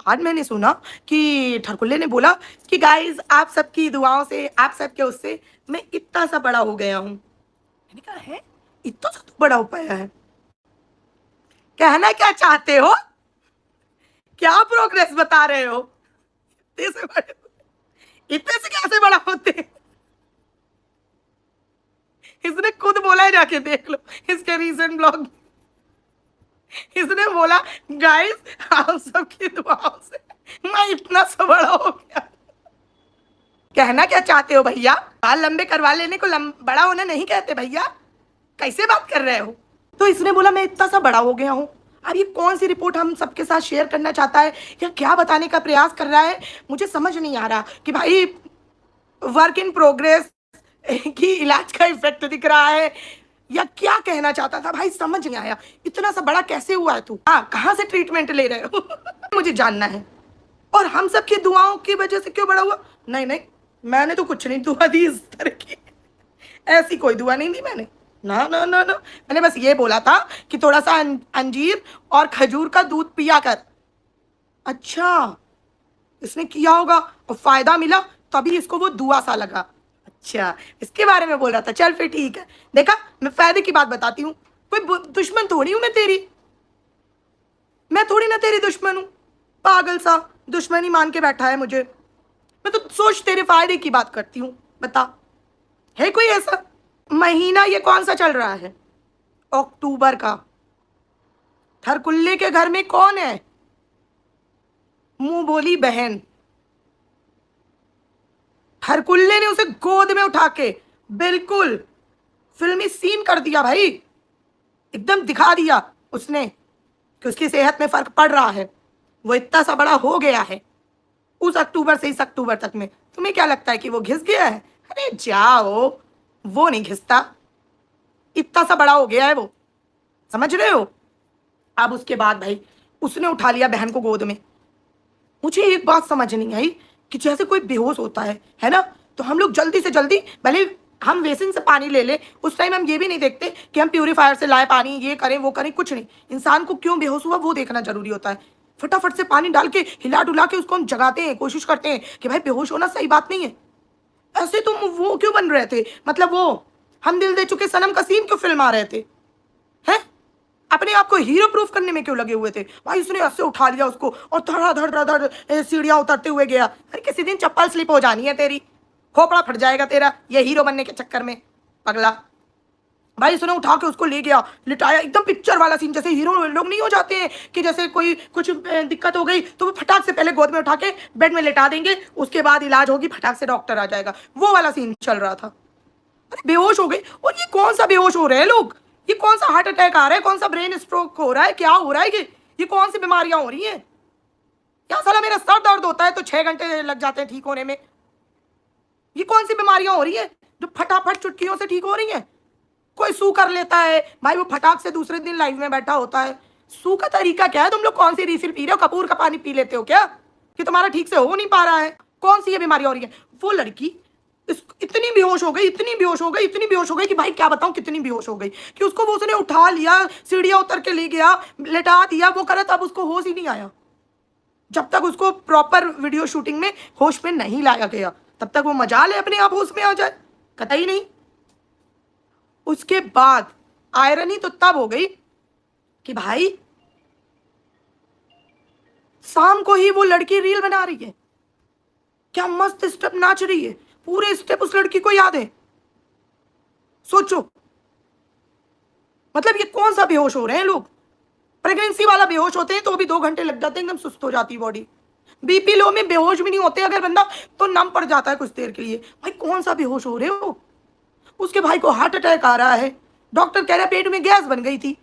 बाद मैंने सुना कि ठरकुल्ले ने बोला कि गाइस आप सबकी दुआओं से, आप सबके उससे मैं इतना सा बड़ा हो गया हूँ। मैंने कहा है, इतना सा तो बड़ा हो पाया है? कहना क्या चाहते हो? क्या प्रोग्रेस बता रहे हो? इतने से बड़े, इतने से कैसे बड़ा होते हैं? इसने खुद बोला है, जाके देख लो इसके रीसेंट ब्लॉग। इसने बोला गाइस आप सबकी दुआओं से मैं इतना सा बड़ा हो गया। कहना क्या चाहते हो भैया? बाल लंबे करवा लेने को बड़ा होना नहीं कहते भैया, कैसे बात कर रहे हो? तो इसने बोला मैं इतना सा बड़ा हो गया हूँ। अब ये कौन सी रिपोर्ट हम सबके साथ शेयर करना चाहता है या क्या बताने का प्रयास कर रहा है, मुझे समझ नहीं आ रहा। कि भाई वर्क इन प्रोग्रेस की इलाज का इफेक्ट दिख रहा है या क्या कहना चाहता था भाई, समझ नहीं आया। इतना सा बड़ा कैसे हुआ है तू? हाँ, कहाँ से ट्रीटमेंट ले रहे हो? मुझे जानना है। और हम सबकी दुआओं की वजह से क्यों बड़ा हुआ? नहीं नहीं, मैंने तो कुछ नहीं दुआ दी इस तरह की, ऐसी कोई दुआ नहीं दी मैंने। ना ना ना ना, मैंने बस ये बोला था कि थोड़ा सा अंजीर और खजूर का दूध पिया कर। अच्छा, इसने किया होगा और फायदा मिला तभी इसको वो दुआ सा लगा। अच्छा, इसके बारे में बोल रहा था। चल फिर ठीक है, देखा मैं फायदे की बात बताती हूँ। कोई दुश्मन थोड़ी हूं मैं तेरी, मैं थोड़ी ना तेरी दुश्मन हूं। पागल सा दुश्मनी मान के बैठा है मुझे। मैं तो सोच तेरे फायदे की बात करती हूँ। बता, है कोई ऐसा महीना? ये कौन सा चल रहा है? अक्टूबर का। थरकुल्ले के घर में कौन है? मुंह बोली बहन। थरकुल्ले ने उसे गोद में उठा के बिल्कुल फिल्मी सीन कर दिया भाई, एकदम दिखा दिया उसने कि उसकी सेहत में फर्क पड़ रहा है, वो इतना सा बड़ा हो गया है उस अक्टूबर से इस अक्टूबर तक में। तुम्हें क्या लगता है कि वो घिस गया है? अरे जाओ, वो नहीं घिसता, इतना सा बड़ा हो गया है वो, समझ रहे हो? अब उसके बाद भाई उसने उठा लिया बहन को गोद में। मुझे एक बात समझ नहीं आई कि जैसे कोई बेहोश होता है ना, तो हम लोग जल्दी से जल्दी, भले हम बेसिन से पानी ले ले, उस टाइम हम ये भी नहीं देखते कि हम प्यूरीफायर से लाए पानी, ये करें वो करें, कुछ नहीं। इंसान को क्यों बेहोश हुआ वो देखना जरूरी होता है। फटाफट से पानी डाल के हिला डुला के उसको हम जगाते हैं, कोशिश करते हैं कि भाई बेहोश होना सही बात नहीं है। ऐसे तुम वो क्यों बन रहे थे? मतलब वो हम दिल दे चुके सनम का सीन क्यों फिल्म आ रहे थे? हैं? अपने आप को हीरो प्रूफ करने में क्यों लगे हुए थे? भाई उसने ऐसे उठा लिया उसको और धड़ धड़ धड़ सीढ़ियां उतरते हुए गया। अरे किसी दिन चप्पल स्लिप हो जानी है तेरी, खोपड़ा फट जाएगा तेरा ये हीरो बनने के चक्कर में, पगला। भाई उसने उठा के उसको ले गया, लिटाया, एकदम पिक्चर वाला सीन, जैसे हीरो लोग नहीं हो जाते हैं कि जैसे कोई कुछ दिक्कत हो गई तो वो फटाक से पहले गोद में उठा के बेड में लेटा देंगे, उसके बाद इलाज होगी, फटाक से डॉक्टर आ जाएगा, वो वाला सीन चल रहा था। अरे बेहोश हो गई। और ये कौन सा बेहोश हो रहे हैं लोग? ये कौन सा हार्ट अटैक आ रहा है, कौन सा ब्रेन स्ट्रोक हो रहा है, क्या हो रहा है? ये कौन सी बीमारियां हो रही हैं? क्या साला मेरा सर दर्द होता है तो 6 घंटे लग जाते हैं ठीक होने में? ये कौन सी बीमारियां हो रही है जो फटाफट चुटकियों से ठीक हो रही हैं? कोई सू कर लेता है भाई, वो फटाक से दूसरे दिन लाइव में बैठा होता है। सू का तरीका क्या है? तुम लोग कौन सी रिफिल पी रहे हो? कपूर का पानी पी लेते हो क्या कि तुम्हारा ठीक से हो नहीं पा रहा है? कौन सी ये बीमारी हो रही है? वो लड़की इतनी बेहोश हो गई, इतनी बेहोश हो गई, इतनी बेहोश हो गई कि भाई क्या बताऊं कितनी बेहोश हो गई कि उसको वो उसने उठा लिया, सीढ़ियां उतर के ले गया, लेटा दिया, वो करा, तब उसको होश ही नहीं आया। जब तक उसको प्रॉपर वीडियो शूटिंग में होश में नहीं लाया गया तब तक वो मजाल है अपने आप होश में आ जाए, कतई नहीं। उसके बाद आयरनी तो तब हो गई कि भाई शाम को ही वो लड़की रील बना रही है, क्या मस्त स्टेप नाच रही है, पूरे स्टेप उस लड़की को याद है। सोचो, मतलब ये कौन सा बेहोश हो रहे हैं लोग? प्रेगनेंसी वाला बेहोश होते हैं तो भी 2 घंटे लग जाते हैं, एकदम सुस्त हो जाती है बॉडी। बीपी लो में बेहोश भी नहीं होते अगर बंदा, तो नम पड़ जाता है कुछ देर के लिए। भाई कौन सा बेहोश हो रहे हो? उसके भाई को हार्ट अटैक आ रहा है, डॉक्टर कह रहा है पेट में गैस बन गई थी,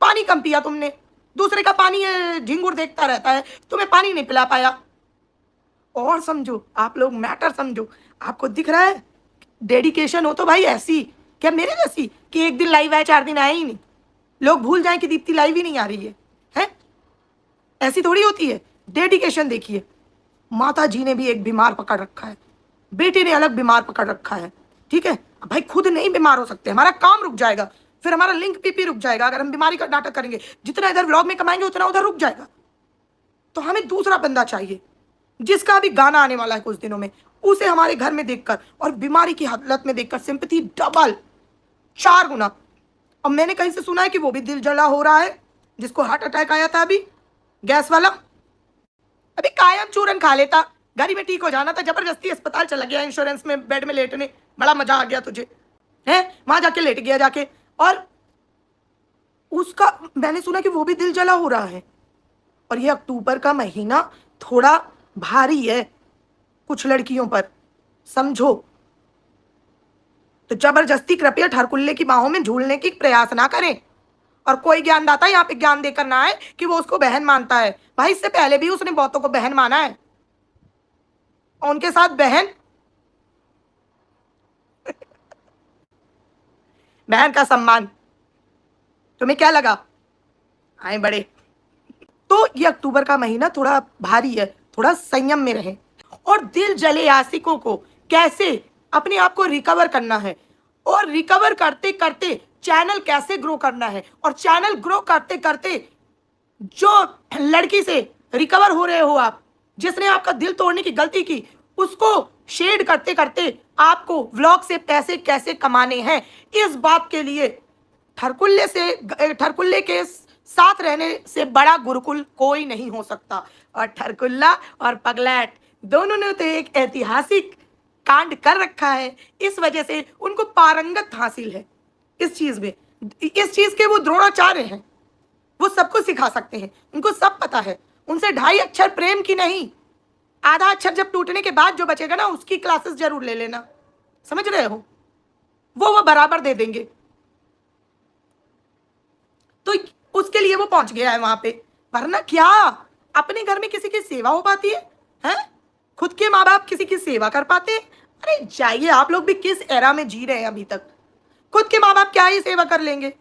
पानी कम पिया तुमने, दूसरे का पानी झिंगुर देखता रहता है, तुम्हें पानी नहीं पिला पाया। और समझो आप लोग, मैटर समझो, आपको दिख रहा है डेडिकेशन हो तो भाई ऐसी, क्या मेरे जैसी कि एक दिन लाइव आए 4 दिन आए ही नहीं, लोग भूल जाए कि दीप्ति लाइव ही नहीं आ रही है, हैं? ऐसी थोड़ी होती है। डेडिकेशन देखिए, माता जी ने भी एक बीमार पकड़ रखा है, बेटे ने अलग बीमार पकड़ रखा है, ठीक है? भाई खुद नहीं बीमार हो सकते, हमारा काम रुक जाएगा, फिर हमारा लिंक पीपी रुक जाएगा अगर हम बीमारी का नाटक करेंगे। जितना इधर व्लॉग में कमाएंगे उतना उधर रुक जाएगा। तो हमें दूसरा बंदा चाहिए जिसका भी गाना आने वाला है कुछ दिनों में, उसे हमारे घर में देखकर और बीमारी की हालत में देखकर सिंपैथी डबल, 4 गुना। अब मैंने कहीं से सुना है कि वो भी दिल जला हो रहा है, जिसको हार्ट अटैक आया था अभी, गैस वाला, अभी कायम चूरन खा लेता, घर ही में ठीक हो जाना था, जबरदस्ती अस्पताल चला गया इंश्योरेंस में बेड में लेटने, बड़ा मजा आ गया तुझे है, वहां जाके लेट गया जाके, और उसका मैंने सुना कि वो भी दिल जला हो रहा है। और ये अक्टूबर का महीना थोड़ा भारी है कुछ लड़कियों पर, समझो। तो जबरदस्ती कृपया ठरकुल्ले की बाहों में झूलने की प्रयास ना करें। और कोई ज्ञानदाता यहाँ पे ज्ञान देकर ना आए कि वो उसको बहन मानता है। भाई इससे पहले भी उसने बहुतों को बहन माना है, उनके साथ बहन बहन का सम्मान, तुम्हें क्या लगा? आए बड़े। तो ये अक्टूबर का महीना थोड़ा भारी है, थोड़ा संयम में रहें। और दिल जले आशिकों को कैसे अपने आप को रिकवर करना है, और रिकवर करते करते चैनल कैसे ग्रो करना है, और चैनल ग्रो करते करते जो लड़की से रिकवर हो रहे हो आप, जिसने आपका दिल तोड़ने की गलती की, उसको शेड करते करते आपको व्लॉग से पैसे कैसे कमाने हैं, इस बात के लिए ठरकुल्ले के साथ रहने से बड़ा गुरुकुल कोई नहीं हो सकता। और ठरकुल्ला और पगलैट दोनों ने तो एक ऐतिहासिक कांड कर रखा है, इस वजह से उनको पारंगत हासिल है इस चीज में, इस चीज के वो द्रोणाचार्य हैं, वो सबको सिखा सकते हैं, उनको सब पता है। उनसे 2.5 अक्षर प्रेम की नहीं, आधा अक्षर जब टूटने के बाद जो बचेगा ना, उसकी क्लासेस जरूर ले लेना, समझ रहे हो, वो बराबर दे देंगे। तो उसके लिए वो पहुंच गया है वहां पे, वरना क्या अपने घर में किसी की सेवा हो पाती है, हैं? खुद के माँ बाप किसी की सेवा कर पाते हैं? अरे जाइए, आप लोग भी किस एरा में जी रहे हैं अभी तक, खुद के माँ बाप क्या ही सेवा कर लेंगे,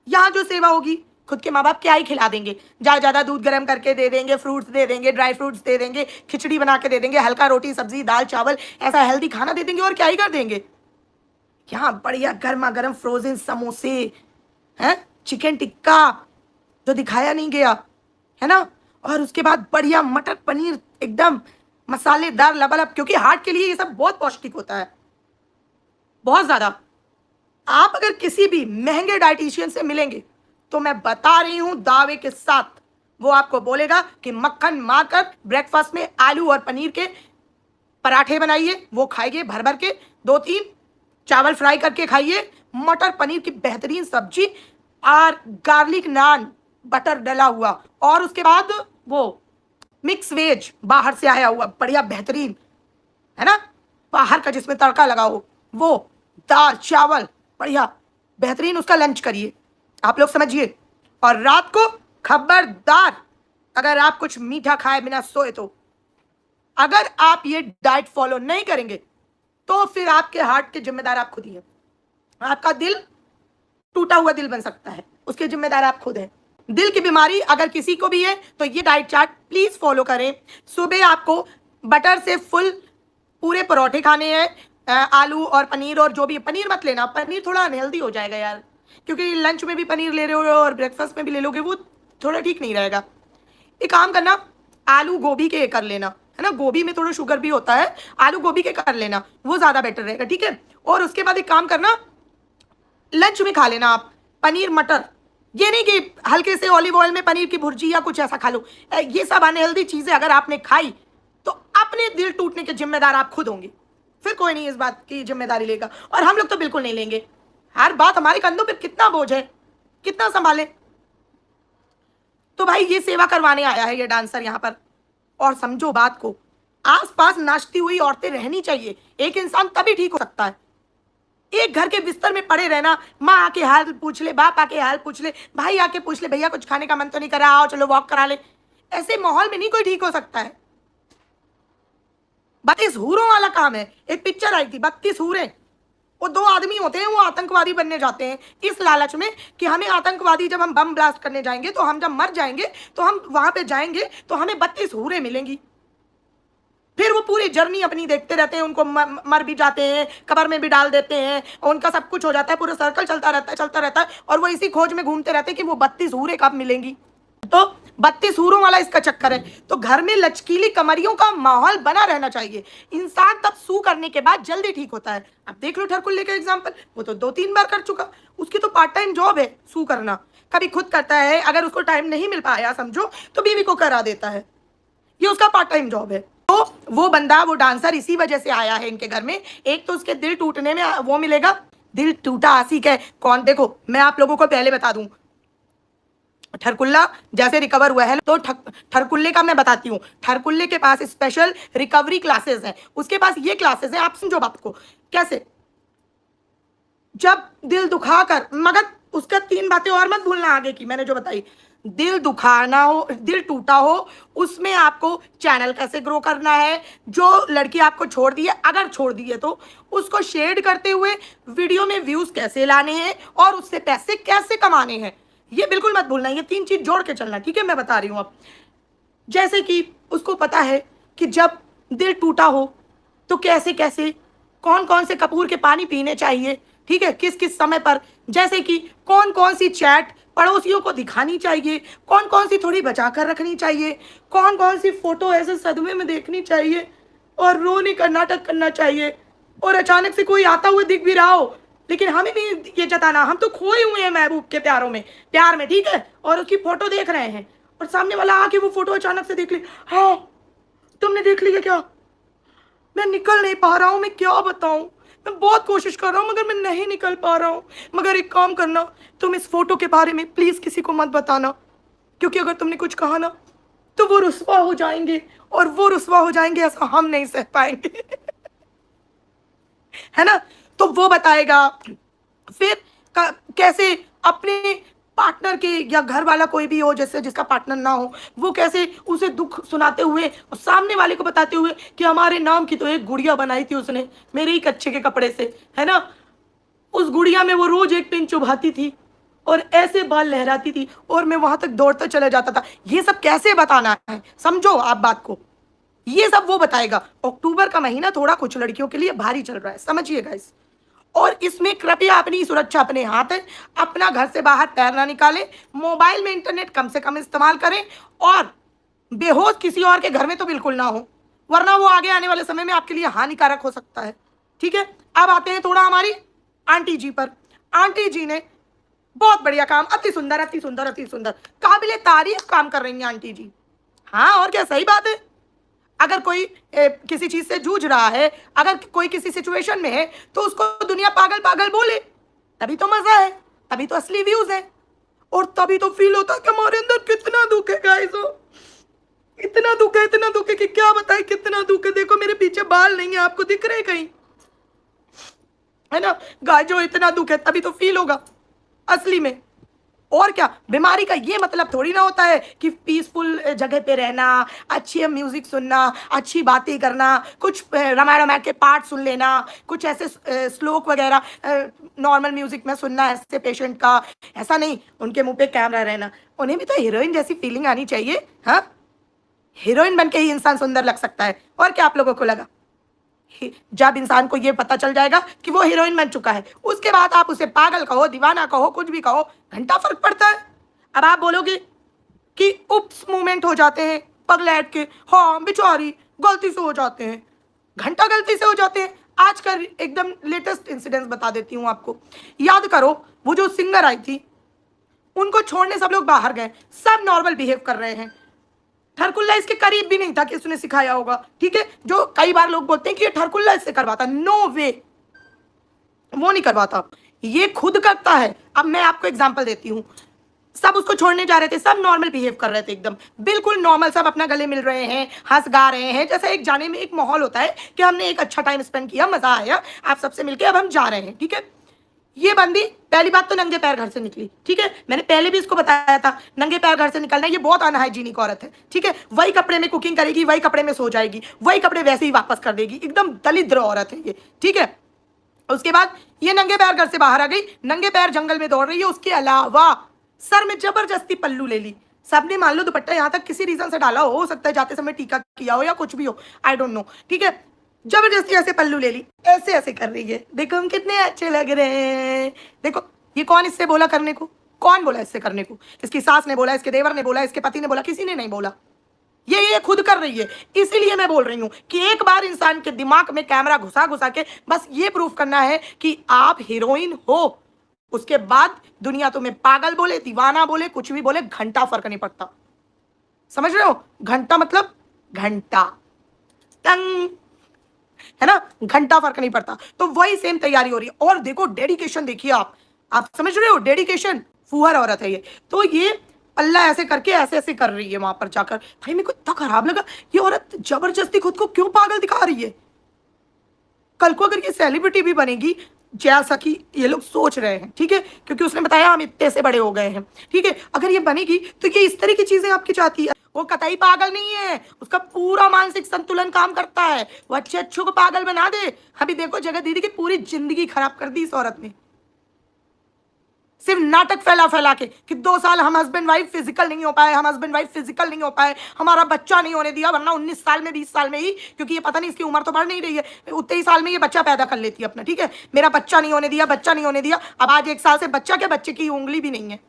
यहाँ जो सेवा होगी खुद के माँ बाप क्या ही खिला देंगे, ज्यादा दूध गर्म करके दे देंगे, फ्रूट्स दे देंगे, ड्राई फ्रूट्स दे देंगे, खिचड़ी बना के दे देंगे, हल्का रोटी सब्जी दाल चावल ऐसा हेल्दी खाना दे देंगे, और क्या ही कर देंगे। यहाँ बढ़िया गर्मा गर्म फ्रोजन समोसे हैं, चिकन टिक्का जो दिखाया नहीं गया है ना, और उसके बाद बढ़िया मटर पनीर एकदम मसालेदार लबालब, क्योंकि हार्ट के लिए ये सब बहुत पौष्टिक होता है, बहुत ज्यादा। आप अगर किसी भी महंगे डाइटिशियन से मिलेंगे तो मैं बता रही हूं दावे के साथ, वो आपको बोलेगा कि मक्खन मारकर ब्रेकफास्ट में आलू और पनीर के पराठे बनाइए, वो खाइए भर भर के, 2-3 चावल फ्राई करके खाइए, मटर पनीर की बेहतरीन सब्जी और गार्लिक नान बटर डला हुआ, और उसके बाद वो मिक्स वेज बाहर से आया हुआ बढ़िया बेहतरीन है ना, बाहर का जिसमें तड़का लगा हो, वो दाल चावल बढ़िया बेहतरीन, उसका लंच करिए, आप लोग समझिए। और रात को खबरदार अगर आप कुछ मीठा खाए बिना सोए तो, अगर आप ये डाइट फॉलो नहीं करेंगे तो फिर आपके हार्ट के जिम्मेदार आप खुद ही हैं। आपका दिल टूटा हुआ दिल बन सकता है, उसके जिम्मेदार आप खुद हैं। दिल की बीमारी अगर किसी को भी है तो ये डाइट चार्ट प्लीज फॉलो करें। सुबह आपको बटर से फुल पूरे परोठे खाने हैं, आलू और पनीर, और जो भी, पनीर मत लेना, पनीर थोड़ा अनहेल्दी हो जाएगा यार, क्योंकि लंच में भी पनीर ले रहे हो और ब्रेकफास्ट में भी ले लोगे, वो थोड़ा ठीक नहीं रहेगा। एक काम करना, आलू गोभी के कर लेना है ना, गोभी में थोड़ा शुगर भी होता है, आलू गोभी के कर लेना, वो ज्यादा बेटर रहेगा, ठीक है। और उसके बाद एक काम करना, लंच में खा लेना आप पनीर मटर, ये नहीं कि हल्के से ऑलिव ऑयल में पनीर की भुर्जी या कुछ ऐसा खा लो, ये सब अनहेल्दी चीजें अगर आपने खाई तो अपने दिल टूटने के जिम्मेदार आप खुद होंगे, फिर कोई नहीं इस बात की जिम्मेदारी लेगा, और हम लोग तो बिल्कुल नहीं लेंगे। हर बात हमारे कंधों पे कितना बोझ है, कितना संभाले। तो भाई ये सेवा करवाने आया है ये डांसर यहाँ पर, और समझो बात को, आसपास नाचती हुई औरतें रहनी चाहिए, एक इंसान तभी ठीक हो सकता है। एक घर के बिस्तर में पड़े रहना, माँ आके हाल पूछ ले, बाप आके हाल पूछ ले, भाई आके पूछ ले, भैया कुछ खाने का मन तो नहीं कर रहा, आओ चलो वॉक करा ले, ऐसे माहौल में नहीं कोई ठीक हो सकता है। 32 हूरों वाला काम है। एक पिक्चर आई थी 32 हूरें, वो 2 आदमी होते हैं, वो आतंकवादी बनने जाते हैं इस लालच में कि हमें आतंकवादी, जब हम बम ब्लास्ट करने जाएंगे तो हम जब मर जाएंगे तो हम वहां पे जाएंगे तो हमें 32 हूरें मिलेंगी। फिर वो पूरी जर्नी अपनी देखते रहते हैं, उनको मर भी जाते हैं, कब्र में भी डाल देते हैं, उनका सब कुछ हो जाता है, पूरा सर्कल चलता रहता है, और वो इसी खोज में घूमते रहते हैं कि वो 32 हूरें कब मिलेंगी। तो 32 हूरों वाला इसका चक्कर है। तो घर में लचकीली कमरियों का माहौल बना रहना चाहिए। इंसान तब सू करने के बाद जल्दी ठीक होता है। अब देख लो ठरकुल्ले का एग्जाम्पल, वो तो 2-3 बार कर चुका, उसकी तो पार्ट टाइम जॉब है सू करना। कभी खुद करता है, अगर उसको टाइम नहीं मिल पाया समझो तो बीवी को करा देता है, ये उसका पार्ट टाइम जॉब है। तो वो बंदा, वो डांसर इसी वजह से आया है इनके घर में। एक तो उसके दिल टूटने में वो मिलेगा, दिल टूटा आशिक है कौन। देखो मैं आप लोगों को पहले बता दूं, ठरकुल्ला जैसे रिकवर हुआ है तो ठरकुल्ले का मैं बताती हूँ। ठरकुल्ले के पास स्पेशल रिकवरी क्लासेस हैं, उसके पास ये क्लासेस हैं। आप समझो बात को कैसे, जब दिल दुखा कर, मगर उसका 3 बातें और मत भूलना आगे की मैंने जो बताई। दिल दुखाना हो, दिल टूटा हो, उसमें आपको चैनल कैसे ग्रो करना है, जो लड़की आपको छोड़ दी है अगर छोड़ दी है तो उसको शेड करते हुए वीडियो में व्यूज कैसे लाने हैं और उससे पैसे कैसे कमाने हैं, ये बिल्कुल मत भूलना। ये 3 चीज जोड़ के चलना, ठीक है। मैं बता रही हूँ अब, जैसे कि उसको पता है कि जब दिल टूटा हो तो कैसे कैसे कौन कौन से कपूर के पानी पीने चाहिए, ठीक है, किस किस समय पर, जैसे कि कौन कौन सी चैट पड़ोसियों को दिखानी चाहिए, कौन कौन सी थोड़ी बचा कर रखनी चाहिए, कौन कौन सी फोटो ऐसे सदमे में देखनी चाहिए और रोने का नाटक करना चाहिए। और अचानक से कोई आता हुआ दिख भी रहा हो, लेकिन हमें भी ये जताना हम तो खोए हुए हैं महबूब के प्यार में, ठीक है, और उसकी फोटो देख रहे हैं और सामने वाला आके वो फोटो अचानक से देख ली। हाँ तुमने देख लिया क्या? मैं निकल नहीं पा रहा हूँ, मैं क्या बताऊँ, मैं बहुत कोशिश कर रहा हूँ मगर मैं नहीं निकल पा रहा हूँ। मगर एक काम करना, तुम इस फोटो के बारे में प्लीज किसी को मत बताना, क्योंकि अगर तुमने कुछ कहा ना तो वो रुस्वा हो जाएंगे, और वो रुस्वा हो जाएंगे ऐसा हम नहीं सह पाएंगे है ना। तो वो बताएगा फिर कैसे अपने पार्टनर के, या घर वाला कोई भी हो जैसे जिसका पार्टनर ना हो, वो कैसे उसे दुख सुनाते हुए और सामने वाले को बताते हुए कि हमारे नाम की तो एक गुड़िया बनाई थी उसने मेरे ही कच्चे के कपड़े से, है ना। उस गुड़िया में वो रोज एक पिन चुभाती थी और ऐसे बाल लहराती थी और मैं वहां तक दौड़ता चला जाता था। ये सब कैसे बताना है, समझो आप बात को, ये सब वो बताएगा। अक्टूबर का महीना थोड़ा कुछ लड़कियों के लिए भारी चल रहा है, समझिएगा इस। और इसमें कृपया अपनी सुरक्षा अपने हाथ है, अपना घर से बाहर पैर ना निकालें, मोबाइल में इंटरनेट कम से कम इस्तेमाल करें, और बेहोश किसी और के घर में तो बिल्कुल ना हो, वरना वो आगे आने वाले समय में आपके लिए हानिकारक हो सकता है, ठीक है। अब आते हैं थोड़ा हमारी आंटी जी पर। आंटी जी ने बहुत बढ़िया काम, अति सुंदर अति सुंदर अति सुंदर, काबिले तारीफ काम कर रही हैं आंटी जी। हाँ और क्या, सही बात है। अगर कोई किसी चीज से जूझ रहा है, अगर कोई किसी सिचुएशन में है, तो उसको दुनिया पागल पागल बोले, तभी तो मजा है, तभी तो असली व्यूज है, और तभी तो फील होता है कि हमारे अंदर कितना दुख है गाइस, इतना दुख है कि क्या बताए कितना दुख है। देखो मेरे पीछे बाल नहीं है, आपको दिख रहे कहीं, है ना गाइस, जो इतना दुख है तभी तो फील होगा असली में। और क्या, बीमारी का ये मतलब थोड़ी ना होता है कि पीसफुल जगह पे रहना, अच्छी म्यूजिक सुनना, अच्छी बातें करना, कुछ रामायण के पाठ सुन लेना, कुछ ऐसे श्लोक वगैरह नॉर्मल म्यूजिक में सुनना ऐसे पेशेंट का, ऐसा नहीं। उनके मुंह पे कैमरा रहना, उन्हें भी तो हीरोइन जैसी फीलिंग आनी चाहिए। हाँ, हीरोइन बन के ही इंसान सुंदर लग सकता है। और क्या आप लोगों को लगा? जब इंसान को ये पता चल जाएगा कि वो हीरोइन बन चुका है, उसके बाद आप उसे पागल कहो, दीवाना कहो, कुछ भी कहो, घंटा फर्क पड़ता है। अब आप बोलोगे कि उप्स मूवमेंट हो जाते हैं पगलैट के, हाँ बेचारी गलती से हो जाते हैं, घंटा गलती से हो जाते हैं। आज का एकदम लेटेस्ट इंसिडेंट बता देती हूँ आपको। याद करो वो जो सिंगर आई थी, उनको छोड़ने सब लोग बाहर गए, सब नॉर्मल बिहेव कर रहे हैं। ठरकुल्ला इसके करीब भी नहीं था कि उसने सिखाया होगा, ठीक है। जो कई बार लोग बोलते हैं कि ये ठरकुल्ला इससे करवाता, नो वे, वो नहीं करवाता, ये खुद करता है। अब मैं आपको एग्जांपल देती हूँ। सब उसको छोड़ने जा रहे थे, सब नॉर्मल बिहेव कर रहे थे, एकदम बिल्कुल नॉर्मल, सब अपना गले मिल रहे हैं, हंस गा रहे हैं, जैसा एक जाने में एक माहौल होता है कि हमने एक अच्छा टाइम स्पेंड किया, मजा आया, आप सबसे मिलके अब हम जा रहे हैं, ठीक है। ये बंदी पहली बात तो नंगे पैर घर से निकली, ठीक है। मैंने पहले भी इसको बताया था, नंगे पैर घर से निकलना ये बहुत अनहाइजीनिक औरत है, ठीक है। वही कपड़े में कुकिंग करेगी, वही कपड़े में सो जाएगी, वही कपड़े वैसे ही वापस कर देगी, एकदम दलिद्र औरत है ये, ठीक है। उसके बाद ये नंगे पैर घर से बाहर आ गई, नंगे पैर जंगल में दौड़ रही है। उसके अलावा सर में जबरदस्ती पल्लू ले ली, सबने मान लो दुपट्टा यहाँ तक किसी रीजन से डाला हो सकता है जाते समय टीका किया हो या कुछ भी हो, आई डोंट नो, ठीक है। जबरदस्ती ऐसे पल्लू ले ली, ऐसे ऐसे कर रही है, देखो हम कितने अच्छे लग रहे हैं, देखो। ये कौन इससे बोला करने को? कौन बोला इससे करने को? इसकी सास ने बोला, इसके देवर ने बोला, इसके पति ने बोला, किसी ने नहीं बोला। ये खुद कर रही है। इसीलिए मैं बोल रही हूं कि एक बार इंसान के दिमाग में कैमरा घुसा घुसा के बस ये प्रूफ करना है कि आप हीरोइन हो, उसके बाद दुनिया तुम्हें पागल बोले, दीवाना बोले, कुछ भी बोले, घंटा फर्क नहीं पड़ता। समझ रहे हो? घंटा मतलब घंटा, टंग, है ना? घंटा फर्क नहीं पड़ता। तो वही सेम तैयारी हो रही है। और देखो डेडिकेशन, देखिए आप समझ रहे हो? डेडिकेशन, फुहर औरत है ये। तो ये अल्लाह ऐसे करके ऐसे ऐसे कर रही है वहां पर जाकर। भाई मेरे को इतना खराब लगा, ये औरत जबरदस्ती खुद को क्यों पागल दिखा रही है? कल को अगर ये सेलिब्रिटी भी बनेगी जैसा कि ये लोग सोच रहे हैं, ठीक है, क्योंकि उसने बताया हम इतने से बड़े हो गए हैं, ठीक है, अगर ये बनेगी तो ये इस तरह की चीजें आपकी चाहती है। वो कतई पागल नहीं है, उसका पूरा मानसिक संतुलन काम करता है। वो अच्छे अच्छों को पागल बना दे। अभी देखो जगत दीदी की पूरी जिंदगी खराब कर दी इस औरत ने, सिर्फ नाटक फैला फैला के कि 2 साल हम हस्बैंड वाइफ फिजिकल नहीं हो पाए, हम हस्बैंड वाइफ फिजिकल नहीं हो पाए, हमारा बच्चा नहीं होने दिया, वरना 19 साल में 20 साल में ही, क्योंकि ये पता नहीं इसकी उम्र तो बढ़ नहीं रही है, उतने ही साल में ये बच्चा पैदा कर लेती है अपना, ठीक है। मेरा बच्चा नहीं होने दिया, बच्चा नहीं होने दिया। अब आज 1 साल से बच्चा क्या, बच्चे की उंगली भी नहीं है।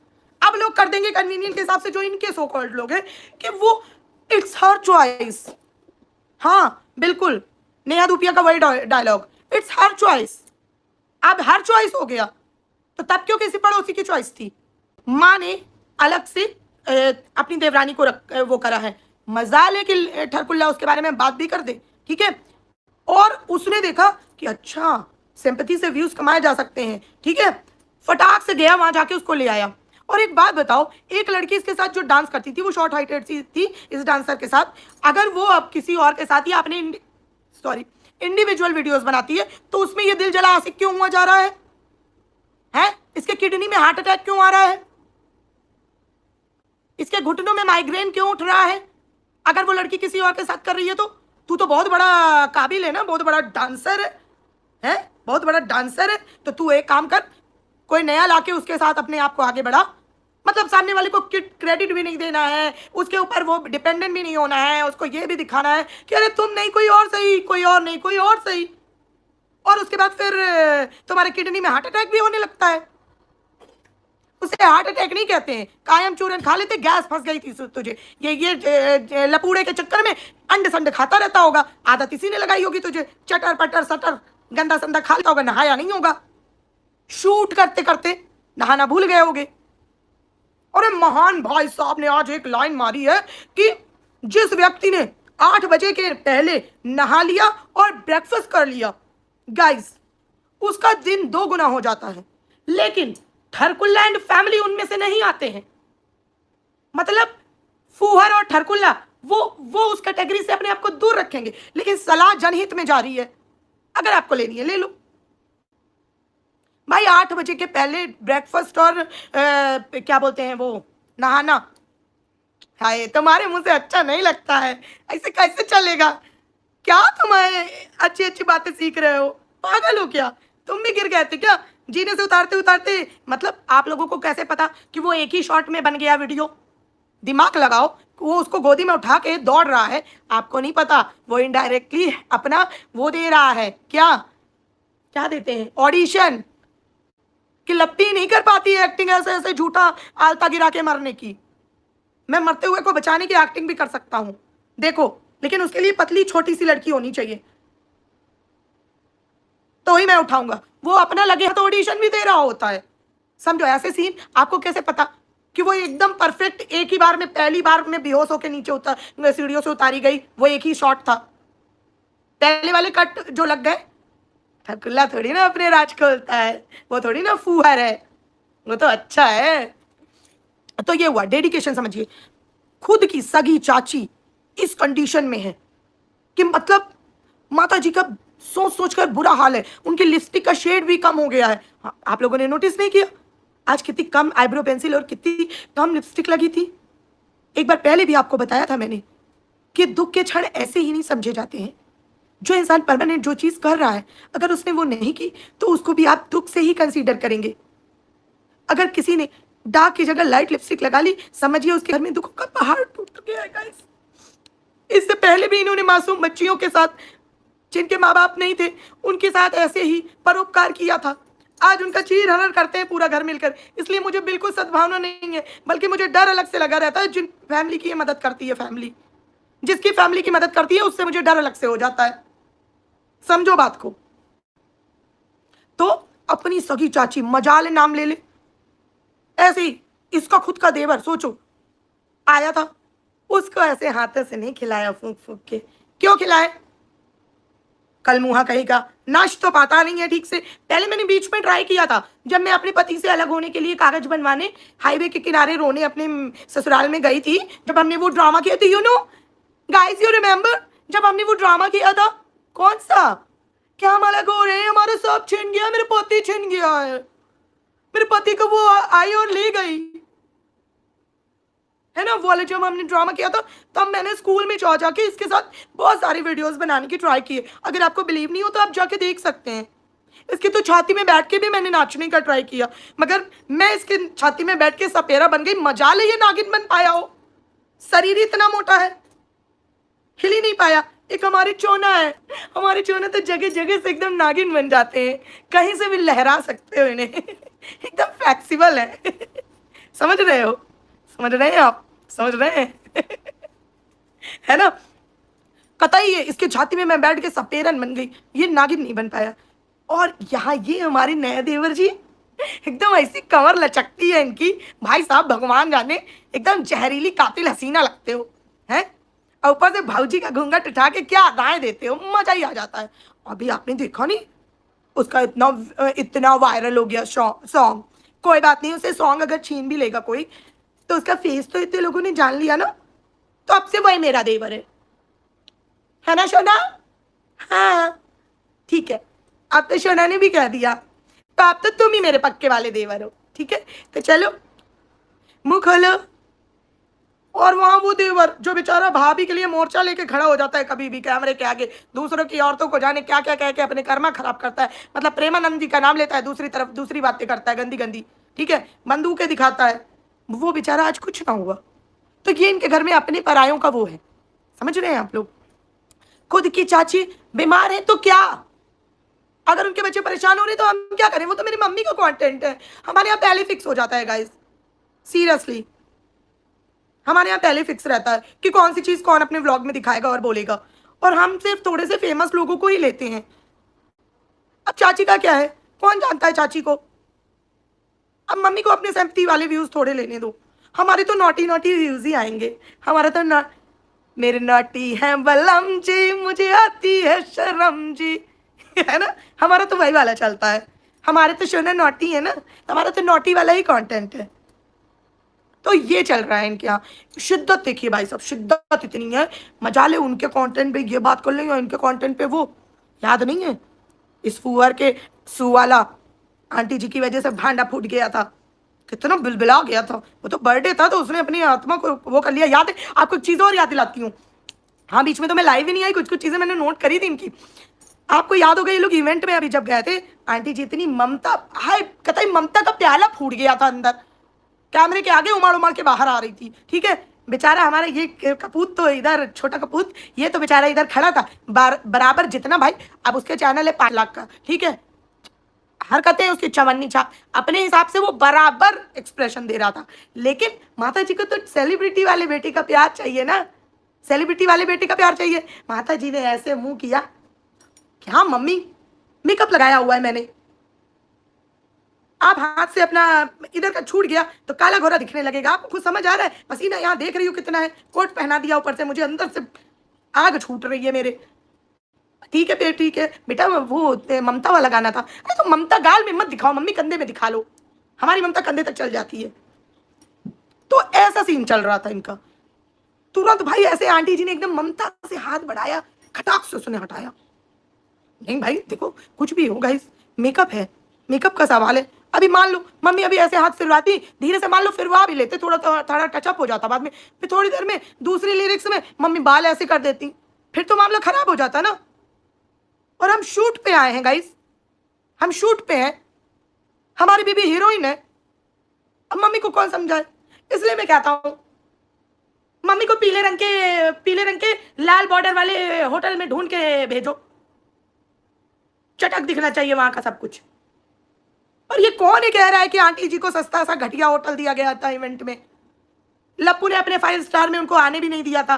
अब लोग कर देंगे कन्वीनियंट के हिसाब से, जो इनके सो कॉल्ड लोग हैं, कि वो इट्स हर चॉइस। हाँ बिल्कुल, नेहा धूपिया का वही डायलॉग, इट्स हर चॉइस। अब हर चॉइस हो गया तो तब क्यों किसी पड़ोसी की चॉइस थी? माँ ने अलग से अपनी देवरानी को वो करा है, मजाल है कि ठरकुल्ला उसके बारे में बात भी कर दे, ठीक है। और उसने देखा कि अच्छा सिंपैथी से व्यूज कमाए जा सकते हैं, ठीक है, फटाक से गया वहां जाके उसको ले आया। और एक बात बताओ, एक लड़की इसके साथ जो डांस करती थी, वो शॉर्ट हाइटेड सी थी इस डांसर के साथ, अगर वो अब किसी और के साथ या अपने इंडिविजुअल वीडियोस बनाती है तो उसमें ये दिल जला आशिक क्यों हुआ जा रहा है? इसके किडनी में हार्ट अटैक क्यों आ रहा है? इसके घुटनों में माइग्रेन क्यों उठ रहा है? अगर वो लड़की किसी और के साथ कर रही है तो तू तो बहुत बड़ा काबिल है ना, बहुत बड़ा डांसर है, बहुत बड़ा डांसर है। तो तू एक काम कर, कोई नया लाके उसके साथ अपने आप को आगे बढ़ा। मतलब सामने वाले को क्रेडिट भी नहीं देना है, उसके ऊपर वो डिपेंडेंट भी नहीं होना है, उसको ये भी दिखाना है कि अरे तुम नहीं कोई और सही, कोई और नहीं कोई और सही। और उसके बाद फिर तुम्हारे किडनी में हार्ट अटैक भी होने लगता है। उसे हार्ट अटैक नहीं कहते हैं, कायम चूरन खा लेते, गैस फंस गई थी तुझे, ये लपूड़े के चक्कर में अंड संड खाता रहता होगा, आदत इसी ने लगाई होगी तुझे, चटर पटर सटर गंदा संदा खा लेता होगा, नहाया नहीं होगा, शूट करते करते नहाना भूल गए होगे। और महान भाई साहब ने आज एक लाइन मारी है कि जिस व्यक्ति ने 8 बजे के पहले नहा लिया और ब्रेकफास्ट कर लिया, गाइस, उसका दिन 2 गुना हो जाता है। लेकिन ठरकुल्ला एंड फैमिली उनमें से नहीं आते हैं। मतलब फूहर और ठरकुल्ला वो उस कैटेगरी से अपने आप को दूर रखेंगे। लेकिन सलाह जनहित में जा रही है, अगर आपको लेनी है ले लो भाई। 8 बजे के पहले ब्रेकफास्ट और क्या बोलते हैं वो नहाना, हाय तुम्हारे मुंह से अच्छा नहीं लगता है, ऐसे कैसे चलेगा? क्या तुम्हारे अच्छी अच्छी बातें सीख रहे हो? पागल हो क्या? तुम भी गिर गए थे क्या जीने से उतारते उतारते? मतलब आप लोगों को कैसे पता कि वो एक ही शॉट में बन गया वीडियो? दिमाग लगाओ, वो उसको गोदी में उठा के दौड़ रहा है, आपको नहीं पता वो इनडायरेक्टली अपना वो दे रहा है, क्या देते हैं, ऑडिशन, कि लपटी नहीं कर पाती है एक्टिंग ऐसे ऐसे झूठा आलता गिरा के मरने की। मैं मरते हुए को बचाने की एक्टिंग भी कर सकता हूं, देखो, लेकिन उसके लिए पतली छोटी सी लड़की होनी चाहिए, तो ही मैं उठाऊंगा। वो अपना लगे तो ऑडिशन भी दे रहा होता है, समझो। ऐसे सीन आपको कैसे पता कि वो एकदम परफेक्ट एक ही बार में, पहली बार में बेहोश होकर नीचे सीढ़ियों से उतारी गई, वो एक ही शॉट था। पहले वाले कट जो लग गए, ठरकुल्ला थोड़ी ना अपने राज खोलता है, वो थोड़ी ना फूहर है, वो तो अच्छा है। तो ये हुआ डेडिकेशन, समझिए। खुद की सगी चाची इस कंडीशन में है कि मतलब माता जी का सोच सोच कर बुरा हाल है, उनकी लिपस्टिक का शेड भी कम हो गया है। आप लोगों ने नोटिस नहीं किया आज कितनी कम आईब्रो पेंसिल और कितनी कम लिपस्टिक लगी थी? एक बार पहले भी आपको बताया था मैंने कि दुख के क्षण ऐसे ही नहीं समझे जाते हैं। जो इंसान परमानेंट जो चीज कर रहा है, अगर उसने वो नहीं की तो उसको भी आप दुख से ही कंसीडर करेंगे। अगर किसी ने डार्क की जगह लाइट लिपस्टिक लगा ली, समझिए उसके घर में दुखों का पहाड़ टूट गया है गाइस। इससे पहले भी इन्होंने मासूम बच्चियों के साथ, जिनके माँ बाप नहीं थे, उनके साथ ऐसे ही परोपकार किया था। आज उनका चीर हरण करते हैं पूरा घर मिलकर। इसलिए मुझे बिल्कुल सद्भावना नहीं है, बल्कि मुझे डर अलग से लगा रहता है। जिन फैमिली की ये मदद करती है, फैमिली जिसकी फैमिली की मदद करती है, उससे मुझे डर अलग से हो जाता है। समझो बात को। तो अपनी सगी चाची मजाल नाम ले ले, ऐसे ही इसका खुद का देवर सोचो आया था, उसको ऐसे हाथों से नहीं खिलाया फूंक फूंक के। क्यों खिलाए? कल मुहा कहेगा, नाच तो पाता नहीं है ठीक से। पहले मैंने बीच में ट्राई किया था, जब मैं अपने पति से अलग होने के लिए कागज बनवाने हाईवे के किनारे रोने अपने ससुराल में गई थी, जब हमने वो ड्रामा किया था, you know guys, you remember, जब हमने वो ड्रामा किया था। कौन सा? क्या हम अलग हो रहे हैं, हमारा सब छिन गया, मेरे पति छिन गया है, मेरे पति को वो आई और ले गई है ना। वो वाला जब हमने ड्रामा किया था, तब मैंने स्कूल में जाके इसके साथ बहुत सारी वीडियोस बनाने की ट्राई की है। अगर आपको बिलीव नहीं हो तो आप जाके देख सकते हैं। इसकी तो छाती में बैठ के भी मैंने नाचने का ट्राई किया, मगर मैं इसके छाती में बैठ के सपेरा बन गई। मजा ले, ये नागिन बन पाया हो, शरीर इतना मोटा है, हिल ही नहीं पाया। एक हमारी चोना है, हमारे चोना तो जगह जगह से एकदम नागिन बन जाते हैं, कहीं से भी लहरा सकते हो इन्हें। एकदम फ्लेक्सिबल है। समझ रहे हो? समझ रहे हैं आप? समझ रहे हैं? है ना। कतई है, इसके छाती में मैं बैठ के सपेरन बन गई, ये नागिन नहीं बन पाया। और यहाँ ये हमारे नए देवर जी, एकदम ऐसी कमर लचकती है इनकी, भाई साहब भगवान जाने, एकदम जहरीली कातिल हसीना लगते हो हैं। और ऊपर से भाऊजी का घूंघट उठा के क्या अदाएं देते हो, मजा ही आ जाता है। अभी आपने देखा नहीं, उसका इतना इतना वायरल हो गया सॉन्ग। कोई बात नहीं, उसे सॉन्ग अगर छीन भी लेगा कोई, तो उसका फेस तो इतने लोगों ने जान लिया ना, तो अब से वही मेरा देवर है ना सोना? हाँ ठीक है, अब तो सोना ने भी कह दिया, तो अब तो तुम ही मेरे पक्के वाले देवर हो। ठीक है, तो चलो मुंह खोलो। और वहां वो देवर जो बेचारा भाभी के लिए मोर्चा लेके खड़ा हो जाता है कभी भी कैमरे के आगे, दूसरों की औरतों को जाने क्या क्या कह के अपने कर्मा खराब करता है। मतलब प्रेमानंद जी का नाम लेता है, दूसरी तरफ दूसरी बातें करता है गंदी गंदी, ठीक है, बंदूकें दिखाता है। वो बेचारा आज कुछ ना हुआ, तो ये इनके घर में अपने परायों का वो है। समझ रहे हैं आप लोग? खुद की चाची बीमार है तो क्या, अगर उनके बच्चे परेशान हो रहे तो हम क्या करें? वो तो मेरी मम्मी का कंटेंट है। हमारे यहाँ पहले फिक्स हो जाता है गाइस, सीरियसली हमारे यहाँ पहले फिक्स रहता है कि कौन सी चीज कौन अपने व्लॉग में दिखाएगा और बोलेगा, और हम सिर्फ थोड़े से फेमस लोगों को ही लेते हैं। अब चाची का क्या है, कौन जानता है चाची को। अब मम्मी को अपने सिंपैथी वाले व्यूज थोड़े लेने दो, हमारे तो नॉटी नॉटी व्यूज ही आएंगे। हमारा तो मेरे नॉटी है बलम जी, मुझे आती है शर्म जी, है ना। हमारा तो वही वाला चलता है, हमारे तो शोना नॉटी है ना, हमारा तो नॉटी वाला ही कंटेंट है। तो ये चल रहा है इनके यहाँ। शिद्दत देखिए भाई साहब, शिद्दत इतनी है, मजा ले उनके कंटेंट पे ये बात कर लेंगे, इनके कंटेंट पे वो। याद नहीं है इस फुअर के सू वाला आंटी जी की वजह से भांडा फूट गया था, कितना बिलबिला गया था। वो तो बर्थडे था तो उसने अपनी आत्मा को वो कर लिया। याद है आपको? एक चीज़ और याद दिलाती हूँ, हाँ बीच में तो मैं लाइव ही नहीं आई, कुछ कुछ चीज़ें मैंने नोट करी थी इनकी। आपको याद होगा ये लोग इवेंट में अभी जब गए थे, आंटी जी इतनी ममता, हाय कतई ममता का प्याला फूट गया था अंदर, कैमरे के आगे उमाड़ उमाड़ के बाहर आ रही थी। ठीक है, बेचारा हमारा ये कपूत तो इधर, छोटा कपूत ये तो बेचारा इधर खड़ा था बराबर जितना भाई, अब उसके चैनल है 5 लाख का, ठीक है, हरकतें उसकी चवन्नी छाप, अपने हिसाब से वो बराबर एक्सप्रेशन दे रहा था। लेकिन माता जी को तो सेलिब्रिटी वाले बेटे का प्यार चाहिए ना, सेलिब्रिटी वाले बेटे का प्यार चाहिए। माता जी ने ऐसे मुंह किया, क्या मम्मी मेकअप लगाया हुआ है मैंने, आप हाथ से अपना इधर का छूट गया तो काला घोरा दिखने लगेगा, आपको खुद समझ आ रहा है? पसीना यहाँ देख रही हूँ कितना है, कोट पहना दिया ऊपर से, मुझे अंदर से आग छूट रही है मेरे। ठीक है ठीक है बेटा, वो ममता वाला गाना था। अरे तो ममता गाल में मत दिखाओ मम्मी, कंधे में दिखा लो, हमारी ममता कंधे तक चल जाती है। तो ऐसा सीन चल रहा था इनका। तुरंत भाई ऐसे आंटी जी ने एकदम ममता से हाथ बढ़ाया, खटाक से उसने हटाया। नहीं भाई देखो, कुछ भी हो गाइस, मेकअप है, मेकअप का सवाल है। अभी मान लो मम्मी अभी ऐसे हाथ फिरवाती, धीरे से मान लो फिरवा भी लेते, थोड़ा थोड़ा टचअप हो जाता बाद में, फिर थोड़ी देर में दूसरी लिरिक्स में मम्मी बाल ऐसे कर देती, फिर तो मामला खराब हो जाता ना। और हम शूट पे आए हैं गाइस, हम शूट पे हैं, हमारी बीबी हीरोइन है, अब मम्मी को कौन समझाए। इसलिए मैं कहता हूँ मम्मी को पीले रंग के लाल बॉर्डर वाले होटल में ढूंढ के भेजो, चटक दिखना चाहिए वहां का सब कुछ। और ये कौन है कह रहा है कि आंटी जी को सस्ता सा घटिया होटल दिया गया था इवेंट में? लप्पू ने अपने 5 स्टार में उनको आने भी नहीं दिया था।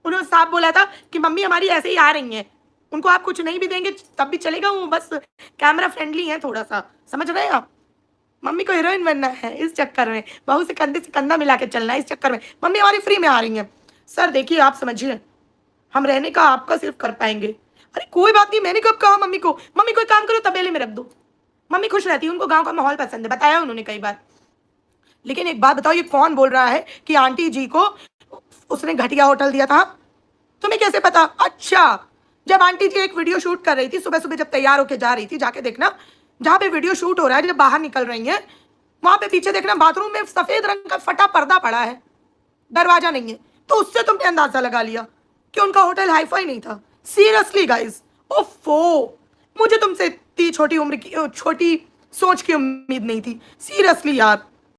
उन्होंने साफ बोला था कि मम्मी हमारी ऐसे ही आ रही हैं, उनको आप कुछ नहीं भी देंगे तब भी चलेगा, वो बस कैमरा फ्रेंडली है थोड़ा सा, समझ रहे हैं आप? मम्मी को हीरोइन बनना है, इस चक्कर में बहू से कंधा मिला के चलना है, इस चक्कर में मम्मी हमारी फ्री में आ रही हैं। सर देखिए, आप समझिए, हम रहने का आपका सिर्फ कर पाएंगे। अरे कोई बात नहीं, मैंने कब कहा मम्मी को, मम्मी कोई काम करो तबेले में रख दो, मम्मी खुश रहती है, उनको गांव का माहौल पसंद है, बताया उन्होंने कई बार। लेकिन एक बात बताओ, ये कौन बोल रहा है कि आंटी जी को उसने घटिया होटल दिया था? तुम्हें कैसे पता? अच्छा, जब आंटी जी एक वीडियो शूट कर रही थी, सुबह सुबह जब तैयार होके जा रही थी, जाके देखना जहाँ पे वीडियो शूट हो रहा है, जब बाहर निकल रही है वहां पे पीछे देखना बाथरूम में सफेद रंग का फटा पर्दा पड़ा है, दरवाजा नहीं है। तो उससे तुमने अंदाजा लगा लिया कि उनका होटल हाईफाई नहीं था। सीरियसली गाइस, ओफो, मुझे तुमसे इतनी छोटी उम्र की छोटी सोच की उम्मीद नहीं थी, सीरियसली यार।